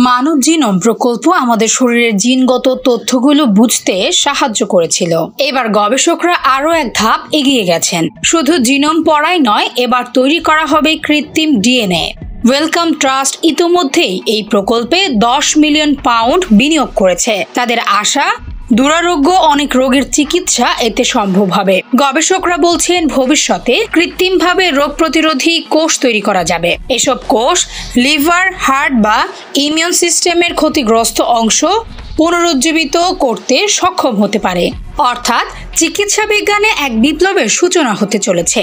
মানব genome প্রকল্প আমাদের শরীরের জিনগত তথ্যগুলো বুঝতে সাহায্য করেছিল। এবার গবেষকরা আরও এক ধাপ এগিয়ে গেছেন। শুধু জিনোম পড়াই নয়, এবার তৈরি করা হবে কৃত্রিম ডিএনএ। ওয়েলকাম ট্রাস্ট ইতোমধ্যেই এই প্রকল্পে 10 মিলিয়ন পাউন্ড বিনিয়োগ করেছে। তাদের আশা, দুরারোগ্য অনেক রোগের চিকিৎসা এতে সম্ভব হবে। গবেষকরা বলছেন, ভবিষ্যতে কৃত্রিমভাবে রোগ প্রতিরোধী কোষ তৈরি করা যাবে। এসব কোষ লিভার, হার্ট বা ইমিউন সিস্টেমের ক্ষতিগ্রস্ত অংশ পুনরুজ্জীবিত করতে সক্ষম হতে পারে। অর্থাৎ চিকিৎসা বিজ্ঞানে এক বিপ্লবের সূচনা হতে চলেছে।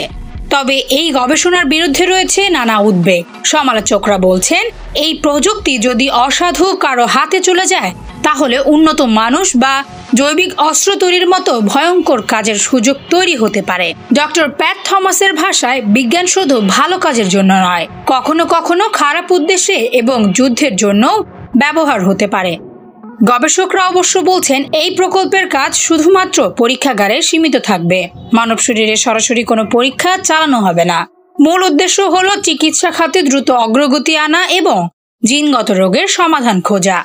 তবে এই গবেষণার বিরুদ্ধে রয়েছে নানা উদ্বেগ। সমালোচকরা বলছেন, এই প্রযুক্তি যদি অসাধু কারো হাতে চলে যায়, তাহলে উন্নত মানুষ বা জৈবিক অস্ত্র তৈরির মতো ভয়ঙ্কর কাজের সুযোগ তৈরি হতে পারে। ডক্টর প্যাট থমাসের ভাষায়, বিজ্ঞান শুধু ভালো কাজের জন্য নয়, কখনো কখনো খারাপ উদ্দেশ্যে এবং যুদ্ধের জন্য ব্যবহার হতে পারে। গবেষকরা অবশ্য বলছেন, এই প্রকল্পের কাজ শুধুমাত্র পরীক্ষাগারে সীমিত থাকবে। মানব শরীরে সরাসরি কোনো পরীক্ষা চালানো হবে না। মূল উদ্দেশ্য হলো চিকিৎসা খাতে দ্রুত অগ্রগতি আনা এবং জিনগত রোগের সমাধান খোঁজা।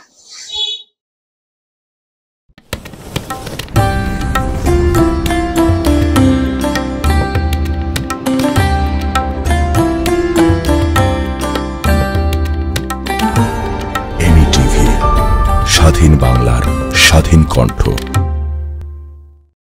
স্বাধীন বাংলার স্বাধীন কণ্ঠ।